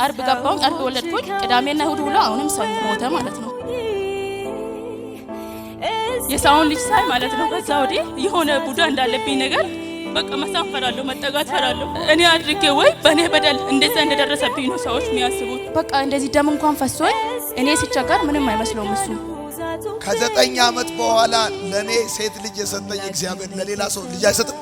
አርብ ገባሁኝ አርብ ወለድኩኝ ቅዳሜና እሁድ ውሎ አሁንም ሰው ሞተ ማለት ነው የሳውን ልጅ ሳይ ማለት ነው ከዛ ወዲህ የሆነ ቡዳ እንዳለብኝ ነገር በቃ መሳፈራለሁ መጠጋት ፈራለሁ እኔ አድርጌ ወይ በኔ በደል እንደዛ እንደደረሰብኝ ነው ሰዎች የሚያስቡት በቃ እንደዚህ ደም እንኳን ፈሶኝ እኔ ሲቸገር ምንም አይመስለውም እሱ ከ9 ዓመት በኋላ ለኔ ሴት ልጅ የሰጠኝ እግዚአብሔር ለሌላ ሰው ልጅ አይሰጥም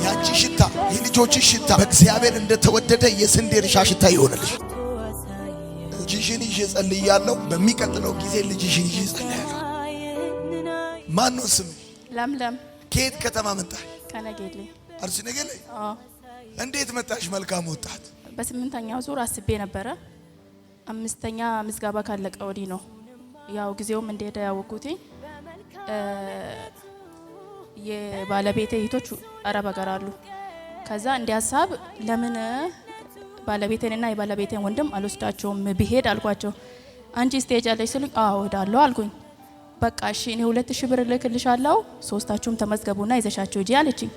ያቺ ሽታ የልጆች ሽታ በእግዚአብሔር እንደተወደደ የስንዴ እርሻ ሽታ ይሆንልሽ ልጅሽን ይዤ ጸልያለሁ በሚቀጥለው ጊዜ ልጅሽን ይዤ ጸልያለሁ ማን ነው ስም ለምለም ከየት ከተማ መጣሽ ከነገሌ አርሲ ነገሌ እንዴት መጣሽ መልካም ወጣት በስምንተኛው ዙር አስቤ ነበረ አምስተኛ ምዝጋባ ካለቀ ወዲህ ነው ያው ጊዜውም እንደሄደ ያወቁት የባለቤቴ እህቶች አረብ ሀገር አሉ ከዛ እንዲያሳብ ለምን ባለቤቴንና የባለቤቴን ወንድም አልወስዳቸውም ብሄድ አልኳቸው አንቺ ስቴጅ አለሽ ስሉኝ አዎ እሄዳለሁ አልኩኝ በቃ እሺ እኔ 2000 ብር ልክልሻለሁ ሶስታችሁም ተመዝገቡና ይዘሻቸው ሂጂ አለችኝ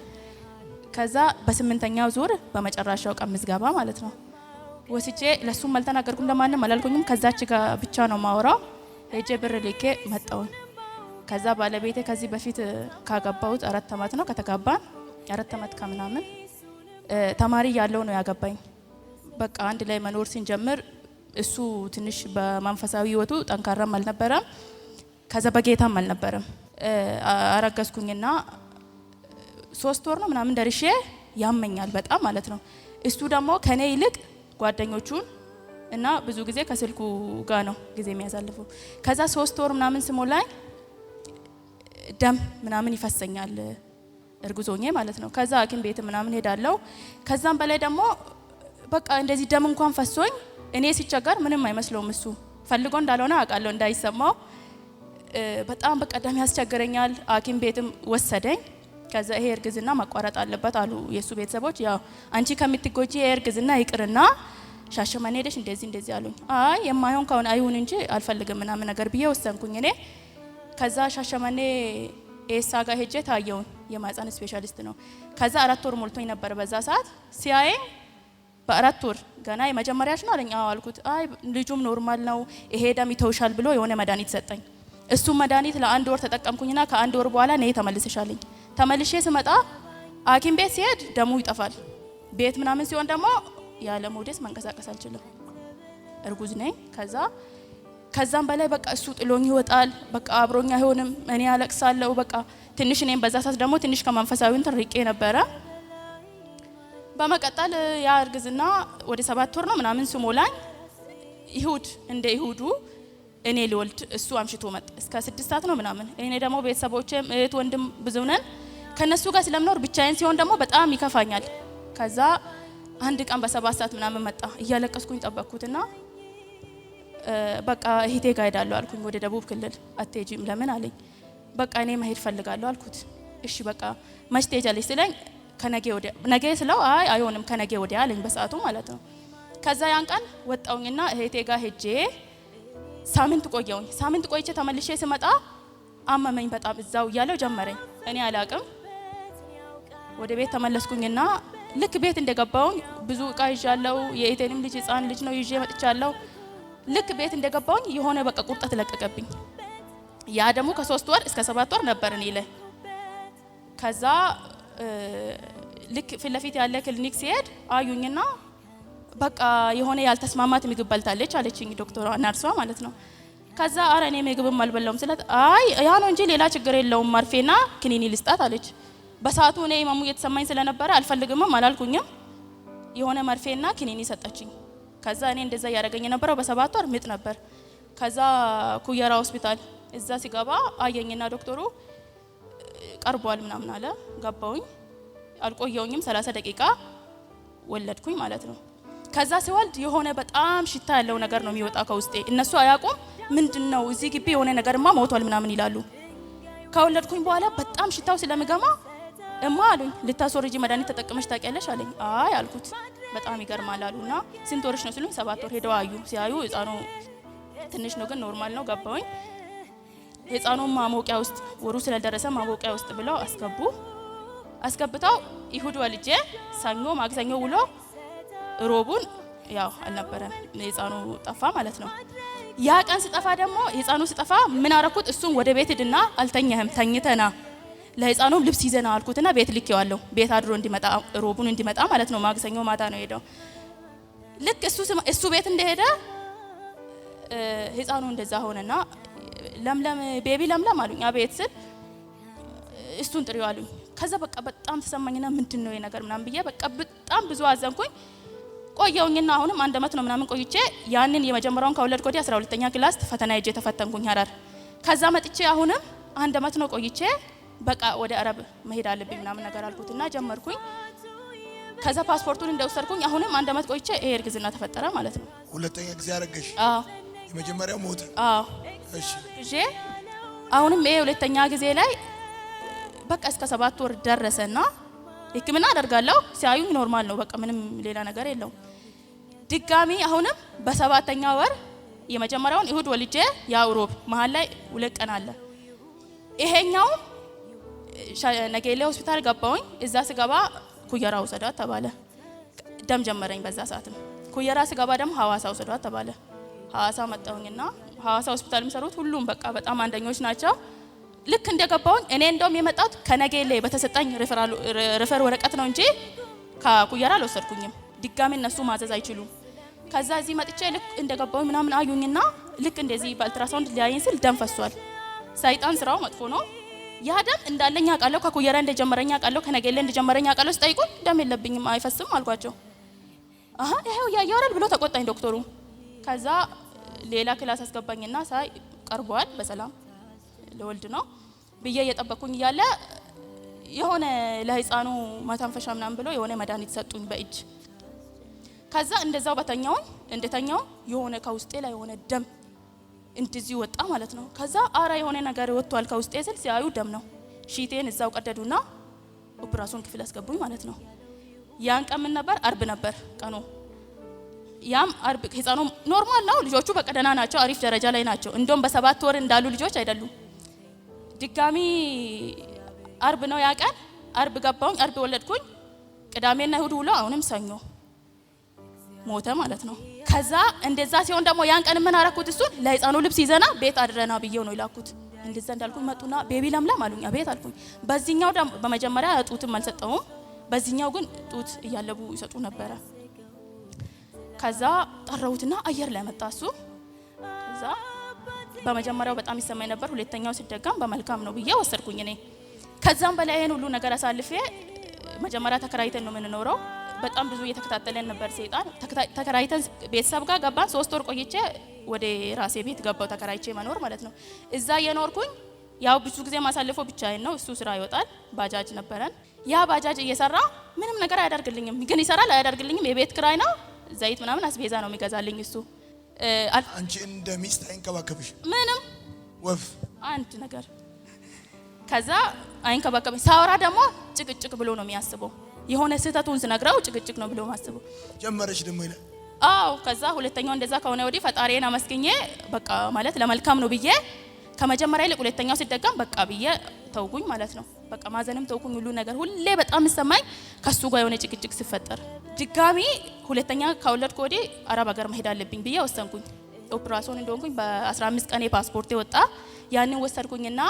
ከዛ በስምንተኛው ዙር በመጨረሻው ቀን ምዝገባ ማለት ነው ወስጄ ለሱም አልተናገርኩም ለማንም አላልኩኝም ከዛች ጋር ብቻ ነው ማወራው ሄጄ ብር ልኬ መጣው ከዛ ባለቤቴ ከዚህ በፊት ካገባሁት 4 አመት ነው ከተጋባን 4 አመት ከምናምን ተማሪ ያለው ነው ያገባኝ በቃ አንድ ላይ መኖር ሲንጀምር እሱ ትንሽ በመንፈሳዊ ህይወቱ ጠንካራም አልነበረም ከዛ በጌታም አልነበረም አረጋስኩኝና 3 ወር ነው ምናምን ደርሼ ያመኛል በጣም ማለት ነው እሱ ደግሞ ከኔ ይልቅ ጓደኞቹን እና ብዙ ጊዜ ከስልኩ ጋር ነው ጊዜ የሚያሳልፈው ከዛ 3 ወር ምናምን ስሞላኝ ደም ምናምን ይፈሰኛል እርጉዞኜ ማለት ነው ከዛ ሐኪም ቤት ምናምን ሄዳለሁ ከዛም በላይ ደግሞ በቃ እንደዚህ ደም እንኳን ፈሶኝ እኔ ሲቸገር ምንም አይመስለውም እሱ ፈልጎ እንዳልሆነ አውቃለሁ እንዳይሰማው በጣም በቃ ደም ያስቸግረኛል ሐኪም ቤትም ወሰደኝ ከዛ ይሄ እርግዝና ማቋረጥ አለበት አሉ የሱ ቤተሰቦች ያው አንቺ ከምትጎጂ እርግዝና ይቅርና ሻሸመኔ ሄደሽ እንደዚህ አሉኝ አይ የማይሆን ከሆነ አይሁን እንጂ አልፈልግም ምናምን ነገር ብዬ ወሰንኩኝ እኔ ከዛ ሻሸመኔ ኤሳ ጋር ሄጄ ታየው የማህፀን ስፔሻሊስት ነው ከዛ 4 ወር ሞልቶኝ ነበር በዛ ሰዓት ሲያየኝ በ4 ወር ገና የመጀመሪያሽ ነው አለኝ አዎ አልኩት አይ ልጁም ኖርማል ነው ይሄ ደም ይተውሻል ብሎ የሆነ መድኃኒት ሰጠኝ እሱ መድኃኒት ለ1 ወር ተጠቀምኩኝና ከ1 ወር በኋላ ነይ ተመልሰሻለኝ ተመልሼ ስመጣ ሐኪም ቤት ሲሄድ ደሙ ይጠፋል ቤት ምናምን ሲሆን ደግሞ ያለ ሞዴስ መንቀሳቀስ አልችልም እርጉዝ ነኝ ከዛም በላይ በቃ እሱ ጥሎኝ ይወጣል በቃ አብሮኛ አይሆንም እኔ አለቅሳለሁ በቃ ትንሽ እኔም በዛ ሰዓት ደግሞ ትንሽ ከመንፈሳዊን ተርቄ ነበረ በመቀጠል ያ እርግዝና ወደ 7 ወር ነው ምናምን ስሞላኝ ይሁድ እንደ ይሁዱ እኔ ልወልድ እሱ አምሽቶ መጣ እስከ 6 ሰዓት ነው ምናምን እኔ ደግሞ ቤተሰቦቼም እህት ወንድም ብዙ ነን ከነሱ ጋር ስለምኖር ብቻዬን ሲሆን ደግሞ በጣም ይከፋኛል ከዛ አንድ ቀን በ7 ሰዓት ምናምን መጣ እያለቀስኩኝ ጠበቅኩትና በቃ እህቴ ጋር ሄዳለሁ አልኩኝ ወደ ደቡብ ክልል አትሄጂም ለምን አለኝ በቃ እኔ መሄድ ፈልጋለሁ አልኩት እሺ በቃ መች ትሄጃለሽ ስለኝ ከነገ ወዲያ ነገ ስለው አይ አይሆንም ከነገ ወዲያ አለኝ በሰዓቱ ማለት ነው ከዛ ያን ቀን ወጣውኝና እህቴ ጋር ሄጄ ሳምንት ቆይቼ ተመልሼ ስመጣ አመመኝ በጣም እዛው ያለው ጀመረኝ እኔ አላቅም ወደ ቤት ተመለስኩኝና ልክ ቤት እንደገባውኝ ብዙ እቃ ይዣለው የእህቴንም ልጅ ህፃን ልጅ ነው ይዤ መጥቻለሁ ልክ ቤት እንደገባውኝ የሆነ በቃ ቁርጠት ለቀቀብኝ ያ ደግሞ ከ3 ወር እስከ 7 ወር ነበር እኔ ላይ ከዛ ልክ ፊት ለፊት ያለ ክሊኒክ ሲሄድ አዩኝና በቃ የሆነ ያልተስማማት ምግብ በልታለች አለችኝ ዶክተሯ ናርሷ ማለት ነው ከዛ አረ እኔ ምግብም አልበላውም ስላት አይ ያ ነው እንጂ ሌላ ችግር የለውም ማርፌና ክኒኒ ልስጣት አለች በሰዓቱ እኔ ማሙ እየተሰማኝ ስለነበረ አልፈልግምም አላልኩኝም የሆነ ማርፌና ክኒኒ ሰጠችኝ ከዛ እኔ እንደዛ ያረጋኝ ነበረው በ7 ወር ምጥ ነበር ከዛ ኩየራ ሆስፒታል እዛ ሲገባ አየኝና ዶክተሩ ቀርቧል ምናምን አለ ገባውኝ አልቆየውኝም 30 ደቂቃ ወለድኩኝ ማለት ነው ከዛ ሲወልድ የሆነ በጣም ሽታ ያለው ነገር ነው የሚወጣ ከውስጤ እነሱ አያቁም ምንድነው እዚህ ግቢ የሆነ ነገርማ ሞቷል ምናምን ይላሉ ከወለድኩኝ በኋላ በጣም ሽታው ስለምገማ እማ አሉኝ ልታስወርጂ መድኃኒት ተጠቅመሽ ታውቂያለሽ አለኝ አይ አልኩት በጣም ይገርማል አሉና ስንት ወርሽ ነው ሲሉኝ 7 ወር ሄደው አዩ ሲያዩ ህፃኑ ትንሽ ነው ግን ኖርማል ነው ገባውኝ ህፃኑ ማሞቂያ ውስጥ ወሩ ስለደረሰ ማሞቂያ ውስጥ ብለው አስገቡ አስገብተው ይሁድ ወልጄ ሰኞ ማክሰኞ ውሎ ሮቡን ያው አልነበረም ህፃኑ ጠፋ ማለት ነው። ያ ቀን ሲጠፋ ደግሞ ህፃኑ ሲጠፋ ምን አረኩት? እሱን ወደ ቤት ሄድና አልተኛህም ተኝተና ለህፃኑም ልብስ ይዘና አልኩትና ቤት ልኬዋለሁ። ቤት አድሮ እንዲመጣ ሮቡን እንዲመጣ ማለት ነው። ማክሰኞ ማታ ነው ሄደው። ልክ እሱ ቤት እንደሄደ ህፃኑ እንደዛ ሆነና ለምለም ቤቢ ለምለም አሉኝ። አቤት ስል እሱን ጥሪው አሉኝ። ከዛ በቃ በጣም ተሰማኝና ምንድነው ይሄ ነገር ምናምን ብዬ በቃ በጣም ብዙ አዘንኩኝ። ቆየውኝና አሁንም 1 አመት ነው ምናምን ቆይቼ ያንን የመጀመሪያውን ከወለድኩ ወዲህ 12ኛ ክላስ ፈተና ሄጄ ተፈተንኩኝ ሐረር። ከዛ መጥቼ አሁንም 1 አመት ነው ቆይቼ በቃ ወደ አረብ መሄድ አለብኝ ምናምን ነገር አልኩትና ጀመርኩኝ። ከዛ ፓስፖርቱን እንደወሰድኩኝ አሁንም 1 አመት ቆይቼ ይሄ እርግዝና ተፈጠረ ማለት ነው። ሁለተኛ ጊዜ አረገሽ? አዎ። የመጀመሪያው ሞተ? አዎ። እሺ። እጄ አሁንም ይሄ ሁለተኛ ጊዜ ላይ በቃ እስከ 7 ወር ደረሰና ህክምና አደርጋለሁ። ሲያዩኝ ኖርማል ነው በቃ ምንም ሌላ ነገር የለውም። ድጋሚ አሁንም በ7ኛ ወር የመጀመሪያውን ይሁድ ወልጄ ያው ሮብ መሃል ላይ 2 ቀን አለ። ይሄኛው ነገሌ ሆስፒታል ገባሁኝ። እዛ ስገባ ኩየራ ውሰዷት ተባለ። ደም ጀመረኝ በዛ ሰዓትም። ኩየራ ስገባ ደግሞ ሐዋሳ ውሰዷት ተባለ። ሐዋሳ መጣሁኝና ሐዋሳ ሆስፒታል የሚሰሩት ሁሉም በቃ በጣም አንደኞች ናቸው። ልክ እንደገባሁኝ እኔ እንደውም የመጣሁት ከነገሌ በተሰጠኝ ሪፈር ወረቀት ነው እንጂ ከኩየራ አልወሰድኩኝም። ድጋሚ እነሱ ማዘዝ አይችሉም። ከዛ እዚህ መጥቼ ልክ እንደገባሁኝ ምናምን አዩኝና ልክ እንደዚህ በአልትራሳውንድ ሊያየኝ ስል ደም ፈሷል። ሰይጣን ስራው መጥፎ ነው። ያ ደም እንዳለኝ አውቃለሁ። ከኩየራ እንደጀመረኝ አውቃለሁ። ከነገሌ እንደጀመረኝ አውቃለሁ። ስጠይቁኝ ደም የለብኝም አይፈስም አልኳቸው። አሃ ይሄው ያያወራል ብሎ ተቆጣኝ ዶክተሩ። ከዛ ሌላ ክላስ አስገባኝና ሳይ ቀርቧል በሰላም ለወልድ ነው ብዬ እየጠበቅኩኝ እያለ የሆነ ለህፃኑ ማታንፈሻ ምናምን ብሎ የሆነ መድኃኒት ሰጡኝ በእጅ። ከዛ እንደዛው እንደተኛው የሆነ ከውስጤ ላይ የሆነ ደም እንደዚህ ወጣ ማለት ነው። ከዛ አራ የሆነ ነገር ወጥቷል ከውስጤ ስል ሲያዩ ደም ነው። ሺቴን እዛው ቀደዱና ኦፕራሲዮን ክፍል አስገቡኝ ማለት ነው። ያን ቀን ምን ነበር? አርብ ነበር ቀኑ። ያም አርብ ህፃኑ ኖርማል ነው። ልጆቹ በቀደና ናቸው፣ አሪፍ ደረጃ ላይ ናቸው። እንደውም በ7 ወር እንዳሉ ልጆች አይደሉም። ድጋሚ አርብ ነው ያ ቀን። አርብ ገባሁኝ፣ አርብ ወለድኩኝ። ቅዳሜና እሁድ ውሎ አሁንም ሰኞ ሞተ ማለት ነው። ከዛ እንደዛ ሲሆን ደግሞ ያን ቀን ምን አረኩት? እሱን ለህፃኑ ልብስ ይዘና ቤት አድረና ብዬው ነው ይላኩት። እንደዛ እንዳልኩኝ መጡና ቤቢ ለምለም አሉኝ። አቤት አልኩኝ። በዚህኛው ደግሞ በመጀመሪያ ጡትም አልሰጠውም፣ በዚህኛው ግን ጡት እያለቡ ይሰጡ ነበረ። ከዛ ጠራሁትና አየር ላይ መጣ እሱ። ከዛ በመጀመሪያው በጣም ይሰማኝ ነበር፣ ሁለተኛው ሲደጋም በመልካም ነው ብዬ ወሰድኩኝ እኔ። ከዛም በላይ ይሄን ሁሉ ነገር አሳልፌ መጀመሪያ ተከራይተን ነው የምንኖረው። በጣም ብዙ እየተከታተለን ነበር ሰይጣን። ተከራይተን ቤተሰብ ጋር ገባን። 3 ወር ቆይቼ ወደ ራሴ ቤት ገባው ተከራይቼ መኖር ማለት ነው። እዛ የኖርኩኝ ያው ብዙ ጊዜ ማሳልፎ ብቻዬን ነው። እሱ ስራ ይወጣል፣ ባጃጅ ነበረን። ያ ባጃጅ እየሰራ ምንም ነገር አያደርግልኝም፣ ግን ይሰራል አያደርግልኝም። የቤት ክራይ ነው፣ ዘይት ምናምን አስቤዛ ነው የሚገዛልኝ እሱ። አንቺ እንደ ሚስት አይንከባከብሽ ምንም ወፍ አንድ ነገር። ከዛ አይንከባከብኝ። ሳወራ ደግሞ ጭቅጭቅ ብሎ ነው የሚያስበው። የሆነ ስህተቱን ስነግረው ጭቅጭቅ ነው ብሎ ማስበው ጀመረች ደግሞ ይላል። አዎ። ከዛ ሁለተኛው እንደዛ ከሆነ ወዲህ ፈጣሪዬን አመስግኜ በቃ ማለት ለመልካም ነው ብዬ ከመጀመሪያ ይልቅ ሁለተኛው ሲደገም በቃ ብዬ ተውኩኝ ማለት ነው። በቃ ማዘንም ተውኩኝ። ሁሉ ነገር ሁሌ በጣም ይሰማኝ ከሱ ጋር የሆነ ጭቅጭቅ ሲፈጠር ድጋሚ ሁለተኛ ከወለድኩ ወዲህ አረብ ሀገር መሄድ አለብኝ ብዬ ወሰንኩኝ። ኦፕራሲዮን እንደሆንኩኝ በ15 ቀን ፓስፖርት ወጣ። ያንን ወሰድኩኝና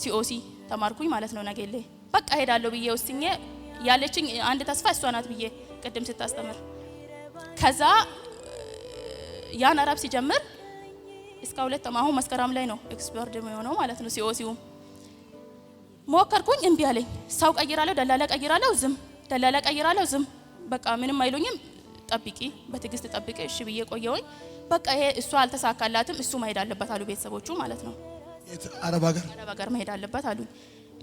ሲኦሲ ተማርኩኝ ማለት ነው ነገሌ። በቃ ሄዳለሁ ብዬ ወስኜ ያለችኝ አንድ ተስፋ እሷ ናት ብዬ ቅድም ስታስተምር። ከዛ ያን አረብ ሲጀምር እስከ 2 አሁን መስከረም ላይ ነው ኤክስፐርት የሚሆነው ማለት ነው። ሲኦሲውም ሞከርኩኝ፣ እምቢ አለኝ። ሰው ቀይራለሁ፣ ደላላ ቀይራለሁ፣ ዝም ደላላ ቀይራለሁ፣ ዝም በቃ ምንም አይሉኝም። ጠብቂ፣ በትዕግስት ጠብቂ። እሺ ብዬ ቆየሁኝ። በቃ ይሄ እሷ አልተሳካላትም፣ እሱ መሄድ አለበት አሉ ቤተሰቦቹ ማለት ነው። አረብ ሀገር መሄድ አለበት አሉኝ።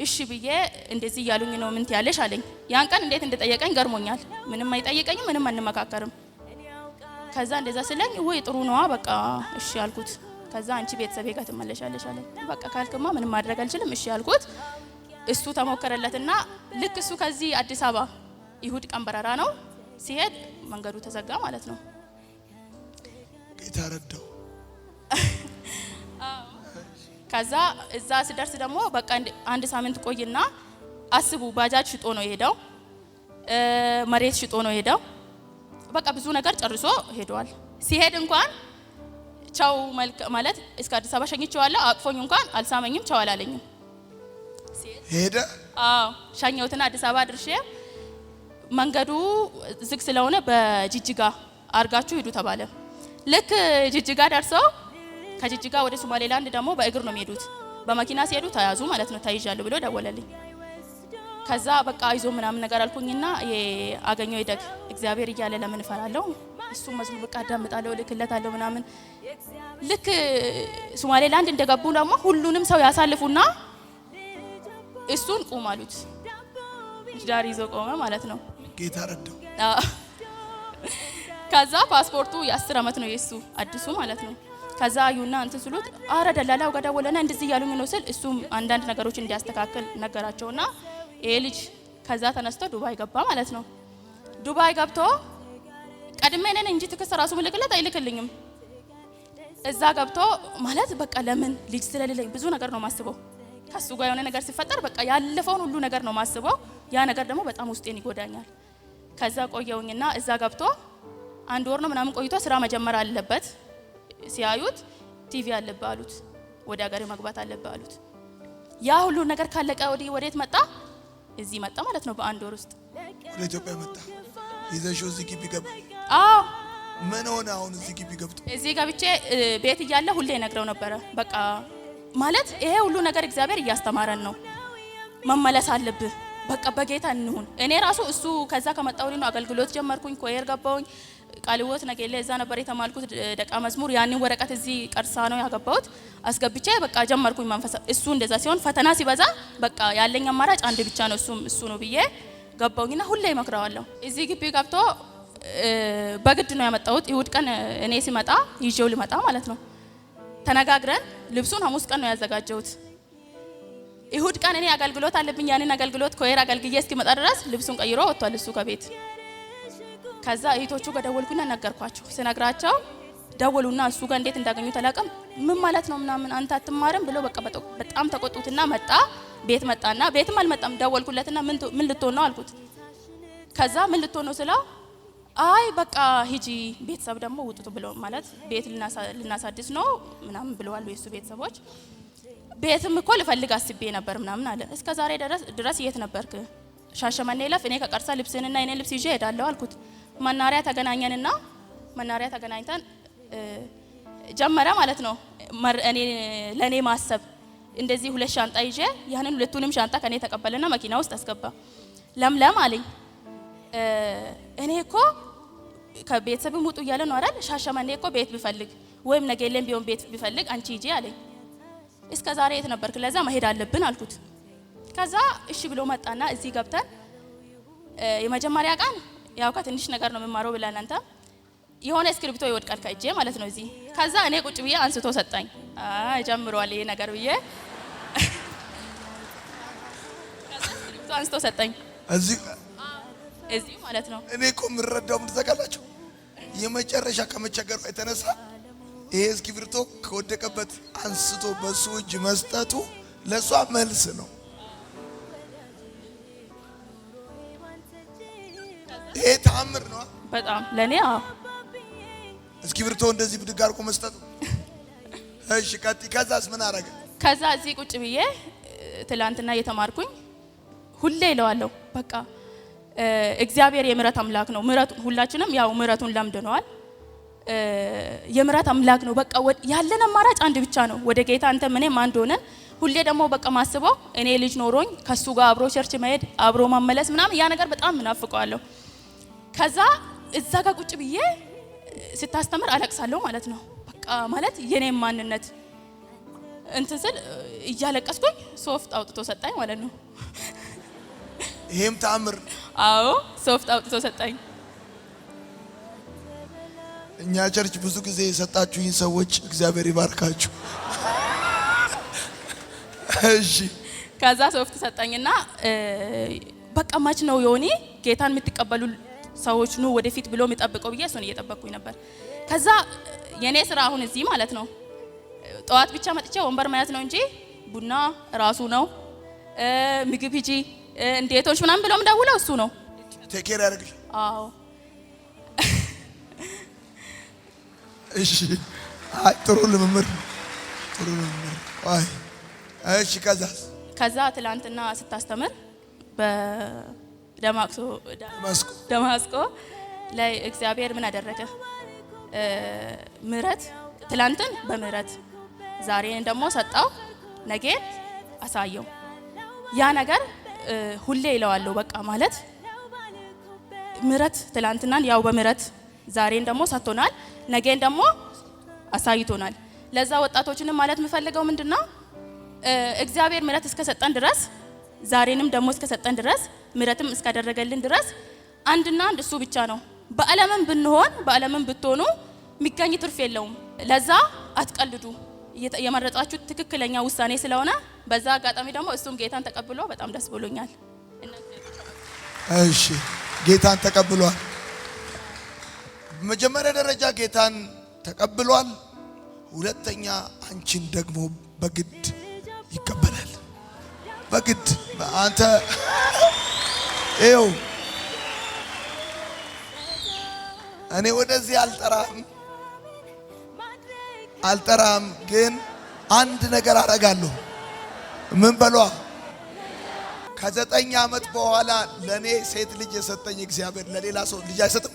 እሺ ብዬ እንደዚህ እያሉኝ ነው ምን ትያለሽ አለኝ። ያን ቀን እንዴት እንደጠየቀኝ ገርሞኛል። ምንም አይጠይቀኝም፣ ምንም አንመካከርም። ከዛ እንደዛ ስለኝ ወይ ጥሩ ነዋ በቃ እሺ አልኩት። ከዛ አንቺ ቤተሰቤ ጋር ትመለሻለሽ አለኝ። በቃ ካልክማ ምንም ማድረግ አልችልም እሺ አልኩት። እሱ ተሞከረለትና ልክ እሱ ከዚህ አዲስ አበባ ይሁድ ቀን በረራ ነው ሲሄድ መንገዱ ተዘጋ ማለት ነው። ጌታ ረዳው። ከዛ እዛ ሲደርስ ደግሞ በቃ አንድ ሳምንት ቆይና አስቡ ባጃጅ ሽጦ ነው የሄደው፣ መሬት ሽጦ ነው የሄደው። በቃ ብዙ ነገር ጨርሶ ሄዷል። ሲሄድ እንኳን ቻው ማለት እስከ አዲስ አበባ ሸኝቼዋለሁ። አቅፎኝ እንኳን አልሳመኝም፣ ቻው አላለኝም። ሄደ። አዎ ሸኘሁትና አዲስ አበባ ድርሼ መንገዱ ዝግ ስለሆነ በጅጅጋ አርጋችሁ ሂዱ ተባለ። ልክ ጅጅጋ ደርሰው ከጅጅጋ ወደ ሶማሌላንድ ደግሞ በእግር ነው የሚሄዱት። በመኪና ሲሄዱ ተያዙ ማለት ነው። ተይዣለሁ ብሎ ደወለልኝ። ከዛ በቃ አይዞ ምናምን ነገር አልኩኝና አገኘው ይደግ እግዚአብሔር እያለ ለምን እፈራለሁ? እሱ መዝሙር በቃ አዳምጣለሁ፣ ልክለታለሁ ምናምን። ልክ ሶማሌላንድ እንደገቡ ደግሞ ሁሉንም ሰው ያሳልፉና እሱን ቁም አሉት። ዳር ይዞ ቆመ ማለት ነው። ጌታ ረዳው። ከዛ ፓስፖርቱ የ10 አመት ነው የሱ አዲሱ ማለት ነው። ከዛ አዩና እንትን ስሉት አረ ደላላው ጋር ደወለና እንደዚህ ያሉኝ ነው ስል እሱም አንዳንድ ነገሮች እንዲያስተካክል ነገራቸውና ይሄ ልጅ ከዛ ተነስቶ ዱባይ ገባ ማለት ነው። ዱባይ ገብቶ ቀድሜ ነን እንጂ ትክስ ራሱ ምልክለት አይልክልኝም። እዛ ገብቶ ማለት በቃ ለምን ልጅ ስለሌለኝ ብዙ ነገር ነው ማስበው። ከሱ ጋር የሆነ ነገር ሲፈጠር በቃ ያለፈውን ሁሉ ነገር ነው ማስበው። ያ ነገር ደግሞ በጣም ውስጤን ይጎዳኛል። ከዛ ቆየውኝና እዛ ገብቶ 1 ወር ነው ምናምን ቆይቶ ስራ መጀመር አለበት። ሲያዩት ቲቪ አለበት አሉት። ወደ ሀገር መግባት አለበት አሉት። ያ ሁሉ ነገር ካለቀ ወዴት መጣ? እዚህ መጣ ማለት ነው። በ1 ወር ውስጥ ወደ ኢትዮጵያ መጣ። ይዘሽው እዚህ ግቢ ገባ። አዎ ምን ሆነ? አሁን እዚህ ግቢ ገብቶ እዚህ ገብቼ ቤት እያለ ሁሌ ነግረው ነበረ። በቃ ማለት ይሄ ሁሉ ነገር እግዚአብሔር እያስተማረን ነው። መመለስ አለብህ። በቃ በጌታ እንሁን። እኔ ራሱ እሱ ከዛ ከመጣሁኝ ነው አገልግሎት ጀመርኩኝ። ኮየር ገባሁኝ። ቃልዎት ነገሌ እዛ ነበር የተማልኩት ደቃ መዝሙር። ያንን ወረቀት እዚህ ቀርሳ ነው ያገባሁት። አስገብቼ በቃ ጀመርኩኝ መንፈስ። እሱ እንደዛ ሲሆን ፈተና ሲበዛ በቃ ያለኝ አማራጭ አንድ ብቻ ነው፣ እሱ ነው ብዬ ገባሁኝና ሁሌ ይመክረዋለሁ። እዚህ ግቢ ገብቶ በግድ ነው ያመጣሁት። ይሁድ ቀን እኔ ሲመጣ ይዤው ልመጣ ማለት ነው። ተነጋግረን ልብሱን ሐሙስ ቀን ነው ያዘጋጀሁት። ይሁድ ቀን እኔ አገልግሎት አለብኝ። ያንን አገልግሎት ኮየር አገልግዬ እስኪመጣ ድረስ ልብሱን ቀይሮ ወጥቷል እሱ ከቤት። ከዛ እህቶቹ ጋር ደወልኩና ነገርኳቸው። ስነግራቸው ደወሉና እሱ ጋር እንዴት እንዳገኙ ተላቀም ምን ማለት ነው ምናምን አንተ አትማርም ብሎ በቃ በጣም ተቆጡትና መጣ። ቤት መጣና ቤትም አልመጣም። ደወልኩለትና ምን ልትሆን ነው አልኩት። ከዛ ምን ልትሆን ነው ስለው አይ በቃ ሂጂ ቤተሰብ ደግሞ ውጡት ብሎ ማለት ቤት ልናሳድስ ነው ምናምን ብለዋል የሱ ቤተሰቦች። ቤትም እኮ ልፈልግ አስቤ ነበር ምናምን አለ። እስከ ዛሬ ድረስ የት ነበርክ? ሻሸመኔ ለፍ እኔ ከቀርሳ ልብስንና የኔ ልብስ ይዤ ሄዳለሁ አልኩት። መናሪያ ተገናኘንና መናሪያ ተገናኝተን ጀመረ ማለት ነው። እኔ ለኔ ማሰብ እንደዚህ 2 ሻንጣ ይዤ ያንን 2ቱንም ሻንጣ ከኔ ተቀበለና መኪና ውስጥ አስገባ። ለምለም አለኝ እኔ እኮ ከቤተሰብ ሙጡ እያለ ነው አይደል? ሻሸመኔ እኮ ቤት ቢፈልግ ወይም ነገሌም ቢሆን ቤት ቢፈልግ አንቺ ሂጂ አለኝ። እስከ ዛሬ የት ነበርክ? ለዛ መሄድ አለብን አልኩት። ከዛ እሺ ብሎ መጣና እዚህ ገብተን የመጀመሪያ ቀን ያው ከትንሽ ነገር ነው የምማረው ብለን አንተ የሆነ እስክሪፕቶ ይወድቃል ከእጄ ማለት ነው እዚህ። ከዛ እኔ ቁጭ ብዬ አንስቶ ሰጣኝ። ጀምሯል ይሄ ነገር ብዬ ከዛ እስክሪፕቶ አንስቶ ሰጣኝ እዚህ ማለት ነው። እኔ እኮ የምረዳው ምን ተቀላችሁ? የመጨረሻ ከመቸገሩ የተነሳ ይሄ እስክሪፕቶ ከወደቀበት አንስቶ በሱ እጅ መስጠቱ ለሷ መልስ ነው። ይሄ ተአምር ነው በጣም ለኔ። እስክሪፕቶ እንደዚህ ብድግ አድርጎ መስጠቱ። እሺ ቀጥይ። ከዛስ ምን አረገ? ከዛ እዚህ ቁጭ ብዬ ትላንትና እየተማርኩኝ ሁሌ ይለዋለሁ በቃ እግዚአብሔር የምሕረት አምላክ ነው። ምሕረቱ ሁላችንም ያው ምሕረቱን ለምደነዋል። የምሕረት አምላክ ነው። በቃ ያለን አማራጭ አንድ ብቻ ነው፣ ወደ ጌታ አንተ ምንም አንድ ሆነን ሁሌ ደግሞ በቃ ማስበው እኔ ልጅ ኖሮኝ ከሱ ጋር አብሮ ቸርች መሄድ አብሮ መመለስ ምናምን ያ ነገር በጣም እናፍቀዋለሁ። ከዛ እዛ ጋር ቁጭ ብዬ ስታስተምር አለቅሳለሁ ማለት ነው። በቃ ማለት የኔ ማንነት እንትን ስል እያለቀስኩኝ ሶፍት አውጥቶ ሰጣኝ ማለት ነው። ይሄም ተአምር። አዎ ሶፍት አውጥቶ ሰጣኝ። እኛ ቸርች ብዙ ጊዜ የሰጣችሁኝ ሰዎች እግዚአብሔር ይባርካችሁ። እሺ ከዛ ሶፍት ሰጣኝና በቃ ማች ነው ዮኒ ጌታን የምትቀበሉ ሰዎች ነው ወደፊት ብሎ የሚጠብቀው ብዬ እሱን እየጠበቅኩኝ ነበር። ከዛ የኔ ስራ አሁን እዚህ ማለት ነው ጠዋት ብቻ መጥቼ ወንበር መያዝ ነው እንጂ ቡና ራሱ ነው፣ ምግብ ሂጂ እንዴቶች ምናምን ብሎም ደውለው እሱ ነው ቴኬር ያርግሽ። አዎ እሺ አይ ጥሩ ልምምር ጥሩ ልምምር። አይ እሺ ከዛ ትላንትና ስታስተምር በደማስቆ ላይ እግዚአብሔር ምን አደረገ? ምህረት ትላንትን በምህረት ዛሬን ደግሞ ሰጣው፣ ነገን አሳየው። ያ ነገር ሁሌ ይለዋለሁ በቃ ማለት ምህረት ትላንትናን ያው በምህረት ዛሬን ደግሞ ሰጥቶናል፣ ነገን ደግሞ አሳይቶናል። ለዛ ወጣቶችንም ማለት የምፈልገው ምንድነው እግዚአብሔር ምህረት እስከሰጠን ድረስ ዛሬንም ደግሞ እስከሰጠን ድረስ ምህረትም እስካደረገልን ድረስ አንድና አንድ እሱ ብቻ ነው። በዓለምም ብንሆን በዓለምም ብትሆኑ የሚገኝ ትርፍ የለውም። ለዛ አትቀልዱ። የመረጣችሁት ትክክለኛ ውሳኔ ስለሆነ በዛ አጋጣሚ ደግሞ እሱም ጌታን ተቀብሎ በጣም ደስ ብሎኛል። እሺ ጌታን ተቀብሏል። በመጀመሪያ ደረጃ ጌታን ተቀብሏል። ሁለተኛ አንቺን ደግሞ በግድ ይቀበላል። በግድ አንተ ይኸው እኔ ወደዚህ አልጠራም ግን አንድ ነገር አደርጋለሁ። ምን በሏ? ከ9 ዓመት በኋላ ለኔ ሴት ልጅ የሰጠኝ እግዚአብሔር ለሌላ ሰው ልጅ አይሰጥም።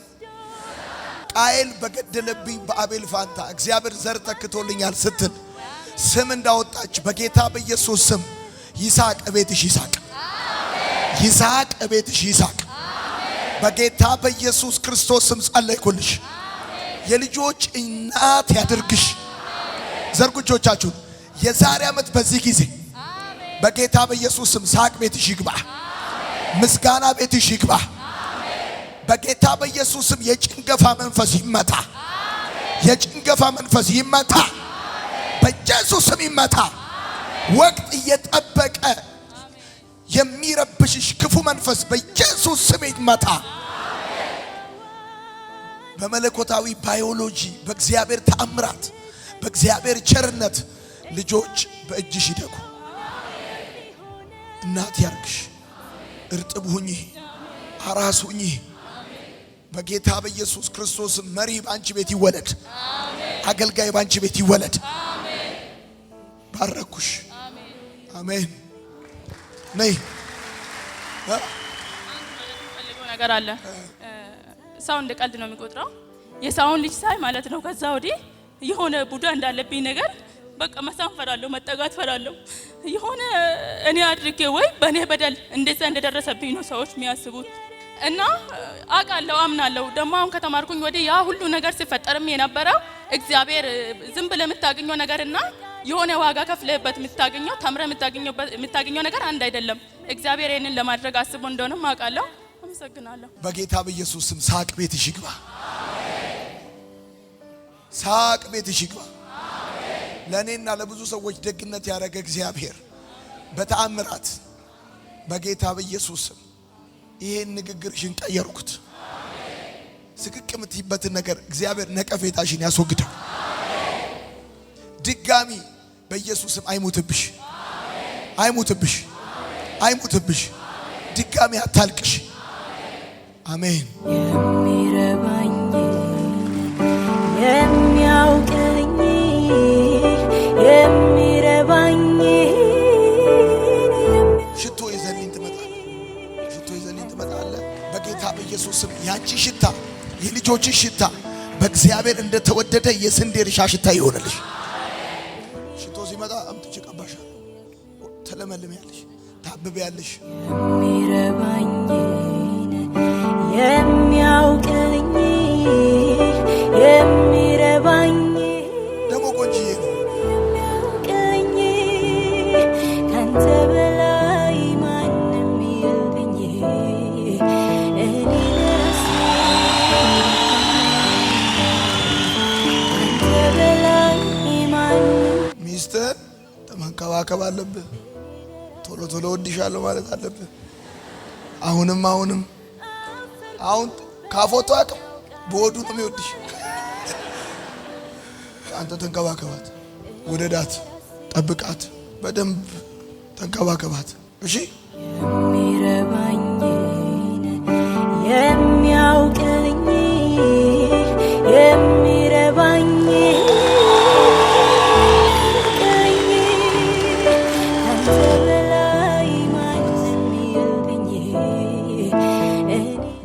ቃየል በገደለብኝ በአቤል ፋንታ እግዚአብሔር ዘር ተክቶልኛል ስትል ስም እንዳወጣች በጌታ በኢየሱስ ስም ይስሐቅ እቤትሽ ይስሐቅ፣ ይስሐቅ እቤትሽ ይስሐቅ። በጌታ በኢየሱስ ክርስቶስ ስም ጸለይኩልሽ። የልጆች እናት ያድርግሽ። ዘርጉጆቻችሁን የዛሬ ዓመት በዚህ ጊዜ በጌታ በኢየሱስ ስም ሳቅ ቤትሽ ይግባ፣ ምስጋና ቤትሽ ይግባ። በጌታ በኢየሱስ ስም የጭንገፋ መንፈስ ይመታ፣ የጭንገፋ መንፈስ ይመታ፣ በኢየሱስ ስም ይመታ። ወቅት እየጠበቀ የሚረብሽሽ ክፉ መንፈስ በኢየሱስ ስም ይመታ። በመለኮታዊ ባዮሎጂ በእግዚአብሔር ተአምራት በእግዚአብሔር ቸርነት ልጆች በእጅሽ ይደጉ። እናት ያርግሽ፣ እርጥብ ሁኚ፣ አራስ ሁኚ። በጌታ በኢየሱስ ክርስቶስ መሪ ባንቺ ቤት ይወለድ፣ አገልጋይ ባንቺ ቤት ይወለድ። ባረኩሽ። አሜን። ነይ ነገር አለ። ሰው እንደ ቀልድ ነው የሚቆጥረው የሰውን ልጅ ሳይ ማለት ነው። ከዛ ወዲህ የሆነ ቡዳ እንዳለብኝ ነገር በቃ መሳም ፈራለሁ፣ መጠጋት ፈራለሁ። የሆነ እኔ አድርጌ ወይ በእኔ በደል እንደዛ እንደደረሰብኝ ነው ሰዎች የሚያስቡት። እና አውቃለሁ፣ አምናለሁ። ደግሞ አሁን ከተማርኩኝ ወዲህ ያ ሁሉ ነገር ሲፈጠርም የነበረው እግዚአብሔር ዝም ብለህ የምታገኘው ነገርና የሆነ ዋጋ ከፍለህበት የምታገኘው ተምረህ የምታገኘው ነገር አንድ አይደለም። እግዚአብሔር ይሄንን ለማድረግ አስቦ እንደሆነም አውቃለሁ። አመሰግናለሁ። በጌታ በኢየሱስ ስም ሳቅ ቤትሽ ይግባ፣ ሳቅ ቤትሽ ይግባ። ለእኔና ለብዙ ሰዎች ደግነት ያደረገ እግዚአብሔር በተአምራት በጌታ በኢየሱስ ስም ይሄን ንግግርሽን ቀየርኩት። ስቅቅ የምትይበትን ነገር እግዚአብሔር ነቀፌታሽን ያስወግደው። ድጋሚ በኢየሱስ ስም አይሙትብሽ፣ አይሙትብሽ፣ አይሙትብሽ። ድጋሚ አታልቅሽ። አሜን። የሚረባኝ የሚያውቀኝ የሚረባኝ ሽቶ ይዘልኝ ትመጣለህ፣ ሽቶ ይዘልኝ ትመጣለህ። በጌታ በኢየሱስ ስም ያንቺ ሽታ የልጆችሽ ሽታ በእግዚአብሔር እንደተወደደ የስንዴ እርሻ ሽታ ይሆንልሽ። ሽቶ ሲመጣ አምጥቼ ቀባሻለሁ። ተለመልሚያለሽ፣ ታብቢያለሽ። የሚረባኝ የሚያውቀኝ የሚረባኝ ደግሞ ቆንጆዬ ነው። የሚያውቀኝ ካንተ በላይ ማንም የለኝ። እኔ ለራሴ ካንተ በላይ ማንም ሚስትህን መንከባከብ አለብህ። ቶሎ ቶሎ ወድሻለሁ ማለት አለብህ። አሁንም አሁን ካፎቶ አቅም በወዱ ነው የሚወድሽ። አንተ ተንከባከባት፣ ወደዳት፣ ጠብቃት፣ በደንብ ተንከባከባት። እሺ የሚረባኝን የሚያውቅልኝ የሚረባኝን ካንተ በላይ ማንም የለኝ።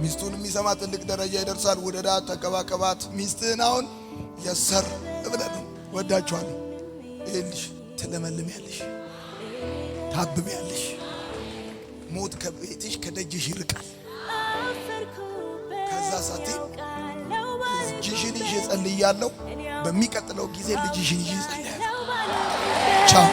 ሚስቱን የሚሰማ ትልቅ ደረጃ ይደርሳል። ውደዳት፣ ተንከባከባት። ሚስትህን አሁን የሰር ብለህ ነው ወዳችኋለሁ። ይኸውልሽ ትለመልሚያለሽ፣ ታብቢያለሽ። ሞት ከቤትሽ ከደጅሽ ይርቃል። ከዛ ሳቴ ልጅሽን ይዤ ጸልያለሁ። በሚቀጥለው ጊዜ ልጅሽን ይዤ ጸልያለሁ። ቻው